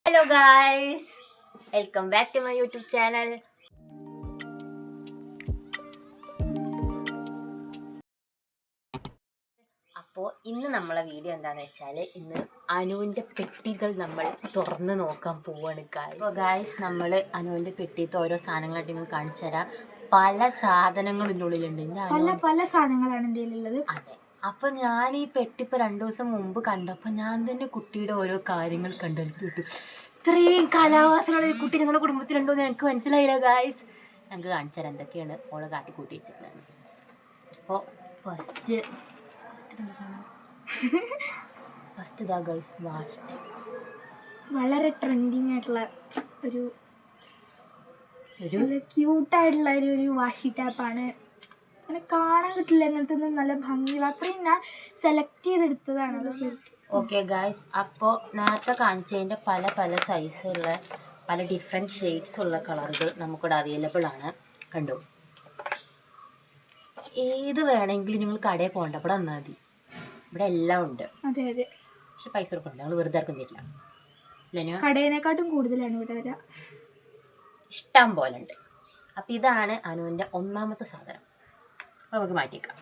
Hello guys, welcome back to my YouTube channel. അപ്പോൾ ഇന്ന് നമ്മളെ വീഡിയോ എന്താണെന്ന് വെച്ചാൽ ഇന്ന് അനുവിൻ്റെ പെട്ടികൾ നമ്മൾ തുറന്ന് നോക്കാൻ പോവാണ് ഗായ്സ്. അപ്പോൾ ഗായ്സ് നമ്മൾ അനുവിൻ്റെ പെട്ടിയത്തെ ഓരോ സാധനങ്ങളായിട്ട് നിങ്ങൾ കാണിച്ചു തരാം. പല സാധനങ്ങളും ഇതിൻ്റെ ഉള്ളിലുണ്ട്. പല സാധനങ്ങളാണ് എൻ്റെ ഉള്ളത്. അതെ, അപ്പം ഞാൻ ഈ പെട്ടി ഇപ്പോൾ 2 ദിവസം മുമ്പ് കണ്ടപ്പോൾ ഞാൻ തന്നെ കുട്ടിയുടെ ഓരോ കാര്യങ്ങൾ കണ്ടെടുത്തു. ഇത്രയും കലാവാസങ്ങൾ ഈ കുട്ടി ഞങ്ങളുടെ കുടുംബത്തിലുണ്ടോ എന്ന് എനിക്ക് മനസ്സിലായില്ല ഗായ്സ്. ഞങ്ങൾക്ക് കാണിച്ചു തരാം എന്തൊക്കെയാണ് ഓളെ കാട്ടിക്കൂട്ടി വെച്ചിട്ടുള്ളത്. അപ്പോൾ ഫസ്റ്റ് ഇതാ ഗൈസ്, വാഷ് ടൈം. വളരെ ട്രെൻഡിങ് ആയിട്ടുള്ള ഒരു ക്യൂട്ടായിട്ടുള്ള ഒരു വാഷി ടാപ്പാണ്. അങ്ങനെ കാണാൻ കിട്ടില്ല, അങ്ങനത്തെ നല്ല ഭംഗിയുള്ള അത്രയും ഞാൻ സെലക്ട് ചെയ്തെടുത്തതാണ്. അതൊക്കെ ഓക്കെ ഗായ്സ്, അപ്പോൾ നേരത്തെ കാണിച്ചതിൻ്റെ പല പല സൈസുള്ള പല ഡിഫറെൻറ്റ് ഷെയ്ഡ്സ് ഉള്ള കളറുകൾ നമുക്കിവിടെ അവൈലബിൾ ആണ്. കണ്ടു, ഏത് വേണമെങ്കിലും നിങ്ങൾ കടയിൽ പോകണ്ട, ഇവിടെ വന്നാൽ മതി. ഇവിടെ എല്ലാം ഉണ്ട്. അതെ അതെ, പക്ഷെ പൈസ കൊടുക്കണ്ട, ഞങ്ങൾ വെറുതെ ആർക്കും തരില്ല. ഇല്ല, കടയിനെക്കാട്ടും കൂടുതലാണ് ഇവിടെ വരിക. ഇഷ്ടം പോലെ ഉണ്ട്. അപ്പം ഇതാണ് അനുവിൻ്റെ ഒന്നാമത്തെ സാധനം. അപ്പോൾ നമുക്ക് മാറ്റിക്കാം.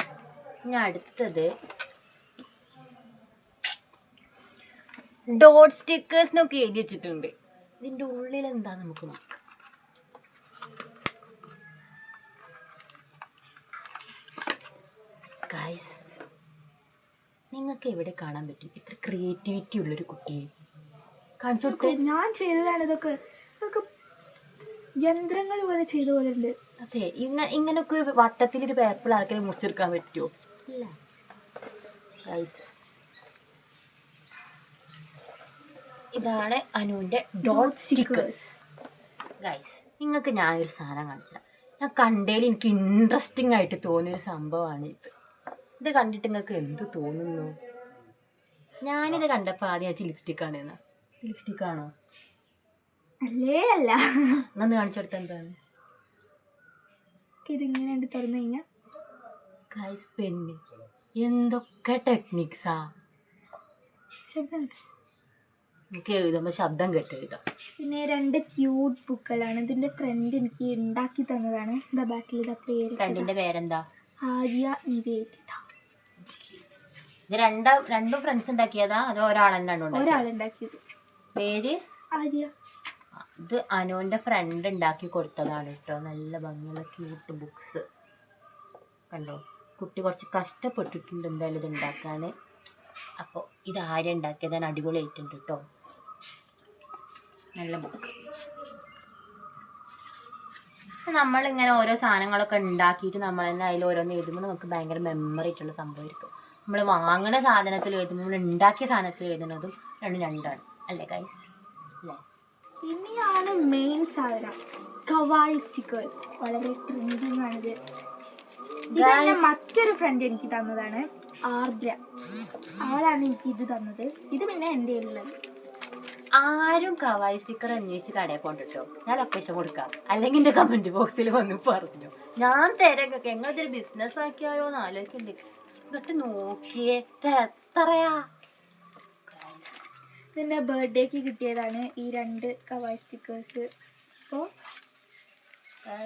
ഇനി അടുത്തത് ഡോട്ട് സ്റ്റിക്കേഴ്സിനൊക്കെ എഴുതി വെച്ചിട്ടുണ്ട്. ഇതിൻ്റെ ഉള്ളിൽ എന്താ നമുക്ക് നോക്കാം. ഗൈസ്, നിങ്ങൾക്ക് എവിടെ കാണാൻ പറ്റും ഇത്ര ക്രിയേറ്റിവിറ്റി ഉള്ളൊരു കുട്ടിയെ? കാണിച്ചു കൊടുത്തേ. ഞാൻ ചെയ്തതാണ് ഇതൊക്കെ. ഇതൊക്കെ യന്ത്രങ്ങൾ പോലെ ചെയ്ത പോലെ ഉണ്ട്. അതെ, ഇങ്ങനൊക്കെ ഒരു വട്ടത്തിലൊരു പേപ്പർ ആർക്കെങ്കിലും മുറിച്ചെടുക്കാൻ പറ്റുമോ? ഇല്ല ഗൈസ്, ഇതാണ് അനുവിൻ്റെ ഡോട്ട് സ്റ്റിക്കേഴ്സ്. ഗൈസ്, നിങ്ങൾക്ക് ഞാനൊരു സാധനം കാണിച്ചാൽ ഞാൻ കണ്ടതിൽ എനിക്ക് ഇൻട്രസ്റ്റിംഗ് ആയിട്ട് തോന്നിയൊരു സംഭവമാണ് ഇത്. ഇത് കണ്ടിട്ട് നിങ്ങൾക്ക് എന്ത് തോന്നുന്നു? ഞാനിത് കണ്ടപ്പോൾ ആദ്യം വെച്ച് ലിപ്സ്റ്റിക്കാണ്. എന്നാ ലിപ്സ്റ്റിക്കാണോ? അല്ലേ അല്ല, എന്നൊന്ന് കാണിച്ചു കൊടുത്താൽ എന്താണ്? ഇതിങ്ങനെ ഉണ്ട് തുറന്നു കഴിഞ്ഞാൽ. ഗൈസ്, പെണ്ണ് എന്തൊക്കെ ടെക്നിക്സാ. ശബ്ദം എനിക്ക് എഴുതുമ്പോൾ ശബ്ദം കേട്ട് എഴുതാം. പിന്നെ 2 ക്യൂട്ട് ബുക്കുകളാണ്. ഇതിൻ്റെ ഫ്രണ്ട് എനിക്ക് ഉണ്ടാക്കി തന്നതാണ്. ഇതാ ബാക്കിൽ ഇതാ പേര്. ഫ്രണ്ടിൻ്റെ പേരെന്താ? ആര്യ നിവേദിത. ഇത് രണ്ടും ഫ്രണ്ട്സ് ഉണ്ടാക്കിയതാ അതോ ഒരാളുണ്ടാക്കിയത്? പേര് ആര്യ. ഇത് അനുവിൻ്റെ ഫ്രണ്ട് ഉണ്ടാക്കി കൊടുത്തതാണ് കേട്ടോ. നല്ല ഭംഗിയുള്ള ക്യൂട്ട് ബുക്സ് കണ്ടോ. കുട്ടി കുറച്ച് കഷ്ടപ്പെട്ടിട്ടുണ്ട് എന്തായാലും ഇത് ഉണ്ടാക്കാൻ. അപ്പോൾ ഇത് ആര്യ ഉണ്ടാക്കിയതാണ്. അടിപൊളിയായിട്ടുണ്ട് കേട്ടോ, നല്ല ബുക്ക്. നമ്മളിങ്ങനെ ഓരോ സാധനങ്ങളൊക്കെ ഉണ്ടാക്കിയിട്ട് നമ്മൾ തന്നെ അതിൽ ഓരോന്ന് എഴുതുമ്പോൾ നമുക്ക് ഭയങ്കര മെമ്മറി ആയിട്ടുള്ള സംഭവമായിരിക്കും. നമ്മൾ വാങ്ങുന്ന സാധനത്തിൽ എഴുതുമ്പോൾ നമ്മൾ ഉണ്ടാക്കിയ സാധനത്തിൽ എഴുതുന്നതും രണ്ടാണ് അല്ലേ ഗൈസ്? അല്ലേ? ഇനിയാണ് മെയിൻ സാധനം, കവായി സ്റ്റിക്കേഴ്സ്. വളരെ ട്രെൻഡിങ് ആണിത്. ഇതെന്നെ മറ്റൊരു ഫ്രണ്ട് എനിക്ക് തന്നതാണ്, ആർദ്ര. അവളാണ് എനിക്ക് ഇത് തന്നത്. ഇത് പിന്നെ എൻ്റെ ഉള്ളത്. ആരും കവായി സ്റ്റിക്കർ അന്വേഷിച്ച് കടയിൽ പോകണ്ടോ, ഞാൻ ലൊക്കേഷൻ കൊടുക്കാം. അല്ലെങ്കിൽ എൻ്റെ കമൻറ്റ് ബോക്സിൽ വന്ന് പറഞ്ഞു, ഞാൻ തരക്കൊക്കെ. ഞങ്ങളിതൊരു ബിസിനസ് ആക്കിയായോ എന്ന് ആലോചിക്കണ്ടേ. എന്നിട്ട് നോക്കിയേ എത്രയാ. ഇതിൻ്റെ ബർത്ത്ഡേക്ക് കിട്ടിയതാണ് ഈ 2 കവായി സ്റ്റിക്കേഴ്സ്. അപ്പോൾ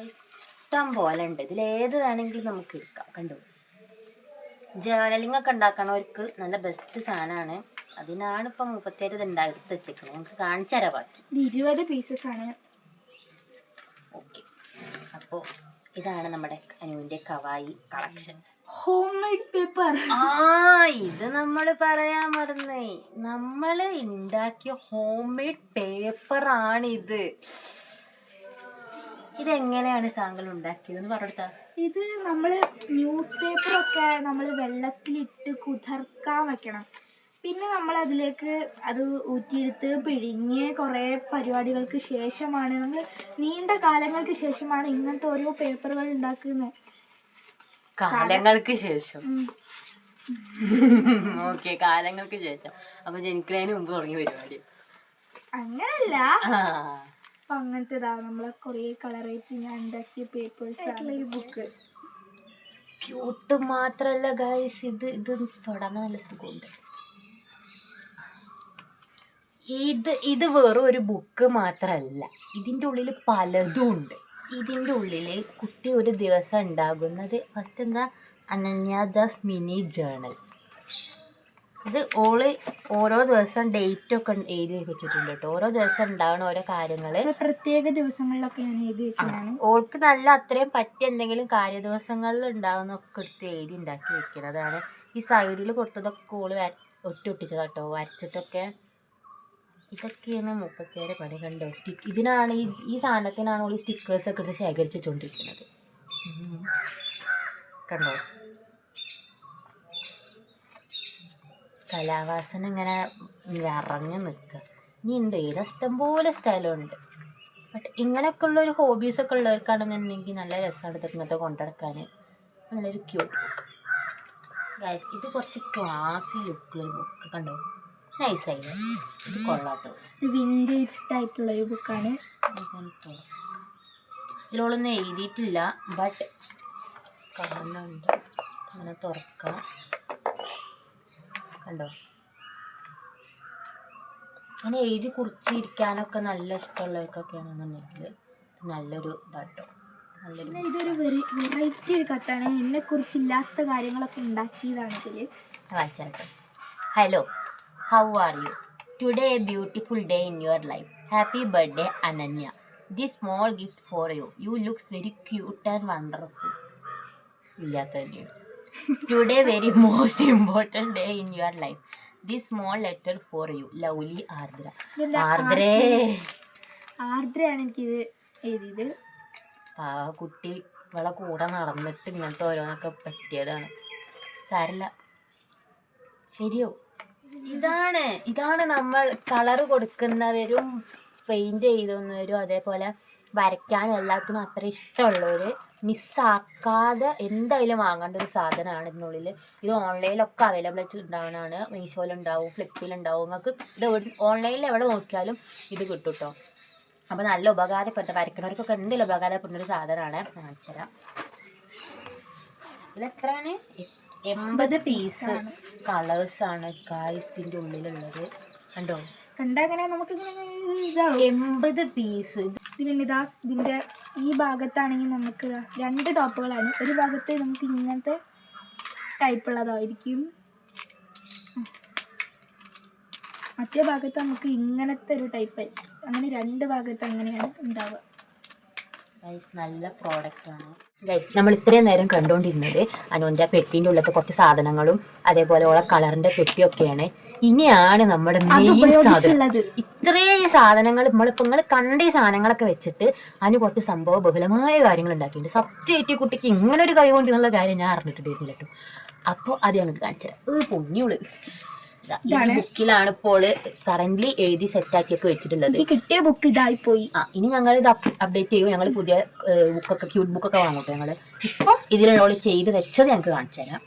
ഇഷ്ടം പോലെ ഉണ്ട്. ഇതിലേത് വേണമെങ്കിലും നമുക്ക് എടുക്കാം. കണ്ടു, ജേർണലിംഗ് ഒക്കെ ഉണ്ടാക്കണവർക്ക് നല്ല ബെസ്റ്റ് സാധനമാണ്. അതിനാണ് ഇപ്പം 37 ഇത് എടുത്ത് വെച്ചേക്കുന്നത്. നമുക്ക് കാണിച്ചു തരാം ബാക്കി. 20 പീസസ് ആണ്. ഓക്കെ, അപ്പോൾ ഇതാണ് നമ്മുടെ അനുവിൻ്റെ കവായി കളക്ഷൻസ്. Home made paper. ഇത് നമ്മൾ പറയാൻ മറന്നേ. നമ്മൾ ഉണ്ടാക്കിയ ഹോം മെയ്ഡ് പേപ്പറാണിത്. ഇതെങ്ങനെയാണ് താങ്കൾ ഉണ്ടാക്കിയതെന്ന് പറഞ്ഞെടുത്താ? ഇത് നമ്മൾ ന്യൂസ് പേപ്പറൊക്കെ നമ്മൾ വെള്ളത്തിലിട്ട് കുതിർക്കാൻ വെക്കണം. പിന്നെ നമ്മൾ അതിലേക്ക് അത് ഊറ്റിയെടുത്ത് പിഴിഞ്ഞ് കുറേ പരിപാടികൾക്ക് ശേഷമാണ്, നമ്മൾ നീണ്ട കാലങ്ങൾക്ക് ശേഷമാണ് ഇങ്ങനത്തെ ഓരോ പേപ്പറുകൾ ഉണ്ടാക്കുന്നത്. കാലങ്ങൾക്ക് ശേഷം? ഓക്കെ, കാലങ്ങൾക്ക് ശേഷം. അപ്പൊ ജനിക്കുന്നതിന് മുമ്പ് തുടങ്ങിയ പരിപാടി? അങ്ങനല്ല. അപ്പൊ അങ്ങനത്തേതാ നമ്മളെ കുറേ കളറായിട്ട് ഞാൻ ഉണ്ടാക്കിയ പേപ്പേഴ്സ് ആയിട്ടുള്ള ഒരു ബുക്ക്. ക്യൂട്ട് മാത്രല്ല ഗൈസ്, ഇത് തൊടാൻ നല്ല സുഖമുണ്ട്. ഇത് വെറും ഒരു ബുക്ക് മാത്രമല്ല, ഇതിൻ്റെ ഉള്ളിൽ പലതും ഉണ്ട്. ഇതിൻ്റെ ഉള്ളിൽ കുട്ടി ഒരു ദിവസം ഉണ്ടാകുന്നത് ഫസ്റ്റ് എന്താ, അനന്യാദാസ് മിനി ജേണൽ. ഇത് ഓരോ ദിവസം ഡേറ്റ് ഒക്കെ എഴുതി വെച്ചിട്ടുണ്ട് കേട്ടോ. ഓരോ ദിവസം ഉണ്ടാകുന്ന ഓരോ കാര്യങ്ങൾ പ്രത്യേക ദിവസങ്ങളിലൊക്കെ ഞാൻ എഴുതി വെക്കുന്നതാണ്. ഓൾക്ക് നല്ല അത്രയും പറ്റിയ എന്തെങ്കിലും കാര്യ ദിവസങ്ങളിൽ ഉണ്ടാകുന്നൊക്കെ എടുത്ത് എഴുതി ഉണ്ടാക്കി വെക്കുന്നതാണ്. ഈ സൈഡിൽ കൊടുത്തതൊക്കെ ഒട്ടിച്ചത് കേട്ടോ, വരച്ചിട്ടൊക്കെ. ഇതൊക്കെയാണ് 37 പണി. കണ്ടോ, ഇതിനാണ് ഈ സാധനത്തിനാണ് ഓൾ ഈ സ്റ്റിക്കേഴ്സൊക്കെ എടുത്ത് ശേഖരിച്ച് വെച്ചുകൊണ്ടിരിക്കുന്നത്. കണ്ടോ, കലാവാസന ഇങ്ങനെ നിറഞ്ഞു നിൽക്കുക. ഇനി ഉണ്ട്, ഇഷ്ടംപോലെ സ്ഥലമുണ്ട്. ബട്ട് ഇങ്ങനെയൊക്കെ ഉള്ളൊരു ഹോബീസൊക്കെ ഉള്ളവർക്കാണെന്നുണ്ടെങ്കിൽ നല്ല രസമാണ് ഇതൊക്കെ ഇങ്ങനത്തെ കൊണ്ടുനടക്കാൻ. നല്ലൊരു ക്യൂട്ട് ബുക്ക് ഗൈസ്. ഇത് കുറച്ച് ക്ലാസി ലുക്കുള്ളൊരു ബുക്ക്. കണ്ടോ, നൈസായില്ലേ? ഇത് കൊള്ളാട്ടോ, വിൻറ്റേജ് ടൈപ്പുള്ളൊരു ബുക്കാണ്. ഇതിലൊന്നും എഴുതിയിട്ടില്ല, ബട്ട് കാണുന്നുണ്ട്. അങ്ങനെ തുറക്കാം. കണ്ടോ, അങ്ങനെ എഴുതി കുറിച്ചിരിക്കാനൊക്കെ നല്ല ഇഷ്ടമുള്ളവർക്കൊക്കെയാണെന്നുണ്ടെങ്കിൽ നല്ലൊരു ഇതാട്ടോ. ഇതൊരു വെറൈറ്റി ഒരു കത്താണ്. എന്നെക്കുറിച്ചില്ലാത്ത കാര്യങ്ങളൊക്കെ ഉണ്ടാക്കിയതാണ് ഇതിൽ. വായിച്ചാട്ടോ. Hello, how are you? Today a beautiful day in your life. Happy birthday Ananya. This small gift for you. You looks very cute and wonderful. ഇല്ലാത്ത തന്നെയാണ്. Today very most important day in your life. This small letter for you. Lovely Ardra. ആർദ്രയാണ് എനിക്കിത് എഴുതിയത്. കുട്ടി ഇവളെ കൂടെ നടന്നിട്ട് ഇങ്ങനത്തെ ഓരോന്നൊക്കെ പറ്റിയതാണ്. സാരില്ല, ശരിയോ? ഇതാണ് നമ്മൾ കളർ കൊടുക്കുന്നവരും പെയിൻറ് ചെയ്തുന്നവരും അതേപോലെ വരയ്ക്കാനും എല്ലാത്തിനും അത്ര ഇഷ്ടമുള്ളവർ മിസ്സാക്കാതെ എന്തായാലും വാങ്ങേണ്ട ഒരു സാധനമാണ് ഇതിനുള്ളിൽ. ഇത് ഓൺലൈനിലൊക്കെ അവൈലബിൾ ആയിട്ട് ഉണ്ടാവുന്നതാണ്. മീഷോയിലുണ്ടാവും, ഫ്ലിപ്പിലുണ്ടാവും. നിങ്ങൾക്ക് ഇത് ഓൺലൈനിൽ എവിടെ നോക്കിയാലും ഇത് കിട്ടും കേട്ടോ. അപ്പോൾ നല്ല ഉപകാരപ്പെട്ട, വരയ്ക്കുന്നവർക്കൊക്കെ എന്തെങ്കിലും ഉപകാരപ്പെടുന്നൊരു സാധനമാണ്. കാണിച്ചു തരാം. ഇതിലെത്രയാണ്? 80 പീസ് കളേഴ്സാണ് ഗായ്സ് ഇതിൻ്റെ ഉള്ളിലുള്ളത്. കണ്ടോ, കണ്ടങ്ങനെ നമുക്ക് 80 പീസ്. പിന്നെ ഇതിൻ്റെ ഈ ഭാഗത്താണെങ്കിൽ നമുക്ക് 2 ടോപ്പുകളാണ്. ഒരു ഭാഗത്ത് നമുക്ക് ഇങ്ങനത്തെ ടൈപ്പുള്ളതായിരിക്കും, മറ്റേ ഭാഗത്ത് നമുക്ക് ഇങ്ങനത്തെ ഒരു ടൈപ്പ്. അങ്ങനെ 2 ഭാഗത്ത് അങ്ങനെയാണ് ഉണ്ടാവുക. നല്ല പ്രോഡക്റ്റാണ് ഗൈസ്. നമ്മൾ ഇത്രയും നേരം കണ്ടുകൊണ്ടിരുന്നത് അനുവിൻ്റെ പെട്ടീൻ്റെ ഉള്ളത്തെ കുറച്ച് സാധനങ്ങളും അതേപോലെ ഉള്ള കളറിൻ്റെ പെട്ടിയൊക്കെയാണ്. ഇനിയാണ് നമ്മുടെ മെയിൻ സാധനം. ഇത്രയും സാധനങ്ങൾ നിങ്ങൾ കണ്ട ഈ സാധനങ്ങളൊക്കെ വെച്ചിട്ട് അതിന് കുറച്ച് സംഭവ ബഹുലമായ കാര്യങ്ങൾ ഉണ്ടാക്കിയിട്ടുണ്ട്. സത്യമായിട്ട് കുട്ടിക്ക് ഇങ്ങനെ ഒരു കഴിവുണ്ടെന്നുള്ള കാര്യം ഞാൻ അറിഞ്ഞിട്ടുണ്ടായിരുന്നില്ല കേട്ടോ. അപ്പോൾ അത് ഞങ്ങൾക്ക് കാണിച്ചു തരാം. പൊന്നിയുള്ളു ബുക്കിലാണ് ഇപ്പോൾ കറന്റ് എഴുതി സെറ്റാക്കിയൊക്കെ വെച്ചിട്ടുള്ളത്. കിട്ടിയ ബുക്ക് ഇതായിപ്പോയി. ഇനി ഞങ്ങൾ ഇത് അപ്ഡേറ്റ് ചെയ്യും. ഞങ്ങൾ പുതിയ ബുക്കൊക്കെ ക്യൂട്ട് ബുക്കൊക്കെ വാങ്ങട്ടെ. ഞങ്ങൾ ഇപ്പോൾ ഇതിലുള്ള ചെയ്ത് വെച്ചത് ഞങ്ങൾക്ക് കാണിച്ചു തരാം.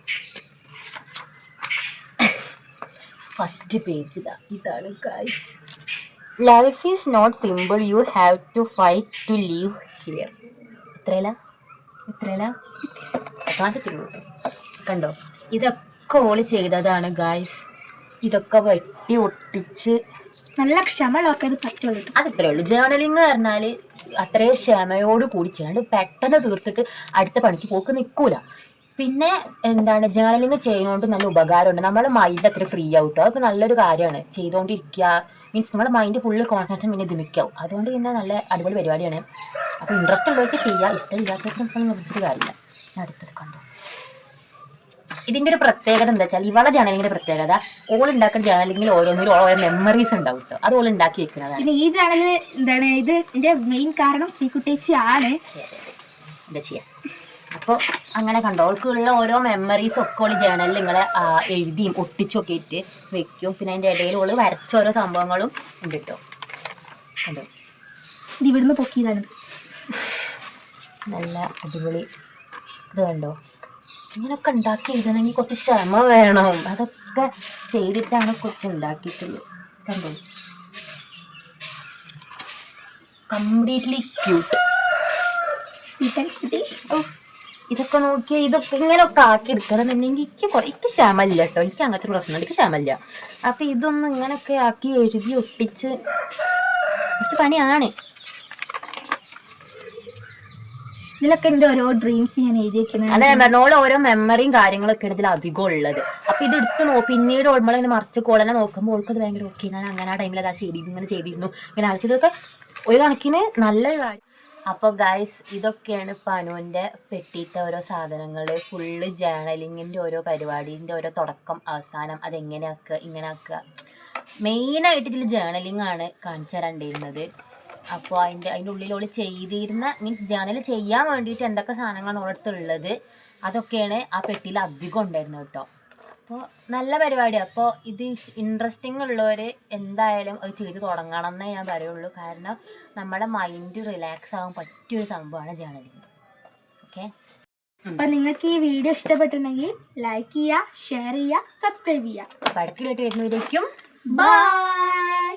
ഫസ്റ്റ് പേജ് ഇതാണ് guys. Life is not simple, you have to fight to live here. ഇത്രയല്ല കണ്ടോ, ഇതൊക്കെ ഓള് ചെയ്തതാണ് ഗൈസ്. ഇതൊക്കെ വെട്ടി ഒട്ടിച്ച് നല്ല ക്ഷമയൊക്കെ അത് പറ്റുള്ളൂ. അതിത്രേ ഉള്ളൂ. ജേർണലിങ് പറഞ്ഞാൽ അത്രയും ക്ഷമയോട് കൂടി ചെയ്യാണ്ട് പെട്ടെന്ന് തീർത്തിട്ട് അടുത്ത പണിക്ക് പോക്ക് നിൽക്കൂല. പിന്നെ എന്താണ്, ജേർണലിങ് ചെയ്യുന്നതുകൊണ്ട് നല്ല ഉപകാരമുണ്ട്. നമ്മുടെ മൈൻഡ് അത്ര ഫ്രീ ആവട്ടോ. അതൊക്കെ നല്ലൊരു കാര്യമാണ്. ചെയ്തുകൊണ്ടിരിക്കുക മീൻസ് നമ്മുടെ മൈൻഡ് ഫുള്ള് കോൺസെൻട്രേഷൻ പിന്നെ ദിമിക്കാവും. അതുകൊണ്ട് പിന്നെ നല്ല അടിപൊളി പരിപാടിയാണ്. അപ്പോൾ ഇൻട്രസ്റ്റ് ഉള്ളവർക്ക് ചെയ്യുക, ഇഷ്ടമില്ലാത്തവർക്കും നിർത്തിയിട്ട് കാര്യമില്ല. അടുത്തത് കണ്ടോ, ഇതിൻ്റെ ഒരു പ്രത്യേകത എന്താ വെച്ചാൽ ഇവളെ ജേർണലിങ്ങിൻ്റെ പ്രത്യേകത ഓൾ ഉണ്ടാക്കുന്ന ജേർണലിങ്ങിൽ ഓരോന്നിലും ഓരോ മെമ്മറീസ് ഉണ്ടാവും കേട്ടോ. അത് ഓൾ ഉണ്ടാക്കി വെക്കുന്നതാണ്. പിന്നെ ഈ ജേർണലിൽ എന്താണ് ഇതിൻ്റെ മെയിൻ കാരണം ശ്രീകുട്ടേച്ചി ആണ്. എന്താ ചെയ്യുക. അപ്പോൾ അങ്ങനെ കണ്ടോ, ഓൾക്കുള്ള ഓരോ മെമ്മറീസ് ഒക്കെ ഓൾ ജേർണലിൽ നിങ്ങളെ എഴുതിയും ഒട്ടിച്ചൊക്കെ ഇട്ട് വെക്കും. പിന്നെ അതിൻ്റെ ഇടയിൽ ഓൾ വരച്ച ഓരോ സംഭവങ്ങളും ഉണ്ട് കേട്ടോ. കണ്ടോ, ഇത് ഇവിടുന്ന് പൊക്കിയതാണ്. നല്ല അടിപൊളി. ഇത് കണ്ടോ, ഇങ്ങനെയൊക്കെ ഉണ്ടാക്കി എഴുതണമെങ്കിൽ കുറച്ച് ക്ഷമ വേണം. അതൊക്കെ ചെയ്തിട്ടാണ് കുറച്ച് ഉണ്ടാക്കിയിട്ടുള്ളത്. കണ്ടോ, കംപ്ലീറ്റ്ലി ക്യൂട്ട്. ഇതൊക്കെ നോക്കിയാൽ ഇതൊക്കെ ഇങ്ങനെയൊക്കെ ആക്കി എടുക്കണം എന്നുണ്ടെങ്കിൽ എനിക്ക് ക്ഷമല്ല കേട്ടോ. എനിക്ക് അങ്ങനത്തെ ഒരു പ്രശ്നമുണ്ട്, എനിക്ക് ക്ഷമല്ല. അപ്പം ഇതൊന്നും ഇങ്ങനെയൊക്കെ ആക്കി എഴുതി ഒട്ടിച്ച് കുറച്ച് പണിയാണ്. ഇതിലൊക്കെ എൻ്റെ ഓരോ ഡ്രീംസ് ഞാൻ എഴുതിയിരിക്കുന്നത്. അതെ, ഞാൻ പറഞ്ഞോളൂ, ഓരോ മെമ്മറിയും കാര്യങ്ങളൊക്കെ ആണ് ഇതിൽ അധികം ഉള്ളത്. അപ്പം ഇത് എടുത്ത് പിന്നീട് ഓടുമ്പോൾ മറിച്ച് കോളനെ നോക്കുമ്പോൾ ഓൾക്കത് ഭയങ്കര ഓക്കെ, ഞാൻ അങ്ങനെ ആ ടൈമിൽ അതാ ചെയ്തിരുന്നു, ഇങ്ങനെ ചെയ്തിരുന്നു, ഇങ്ങനെ അയച്ചതൊക്കെ ഒരു കണക്കിന് നല്ല കാര്യം. അപ്പോൾ ഗൈസ്, ഇതൊക്കെയാണ് ഇപ്പം അനുവിൻ്റെ പെട്ടിയിട്ട ഓരോ സാധനങ്ങൾ. ഫുള്ള് ജേണലിങ്ങിൻ്റെ ഓരോ പരിപാടീൻ്റെ ഓരോ തുടക്കം അവസാനം, അതെങ്ങനെ ആക്കുക, ഇങ്ങനെ ആക്കുക. മെയിനായിട്ട് ഇതിൽ ജേണലിംഗ് ആണ് കാണിച്ചു തരണ്ടിയിരുന്നത്. അപ്പോൾ അതിൻ്റെ ഉള്ളിലോട് ചെയ്തിരുന്ന മീൻസ് ജേണൽ ചെയ്യാൻ വേണ്ടിയിട്ട് എന്തൊക്കെ സാധനങ്ങളാണ് ഓടത്തുള്ളത് അതൊക്കെയാണ് ആ പെട്ടിയിൽ അധികം ഉണ്ടായിരുന്നത് കേട്ടോ. അപ്പോൾ നല്ല പരിപാടിയാണ്. അപ്പോൾ ഇത് ഇൻട്രസ്റ്റിംഗ് ഉള്ളവർ എന്തായാലും അത് ചെയ്ത് തുടങ്ങണം എന്നേ ഞാൻ പറയുള്ളൂ. കാരണം നമ്മുടെ മൈൻഡ് റിലാക്സ് ആകാൻ പറ്റിയൊരു സംഭവമാണ് ജേണലിങ്. ഓക്കെ, അപ്പം നിങ്ങൾക്ക് ഈ വീഡിയോ ഇഷ്ടപ്പെട്ടിട്ടുണ്ടെങ്കിൽ ലൈക്ക് ചെയ്യുക, ഷെയർ ചെയ്യുക, സബ്സ്ക്രൈബ് ചെയ്യുക. അടുത്ത വീഡിയോ വരുന്നവരേക്കും ബൈ.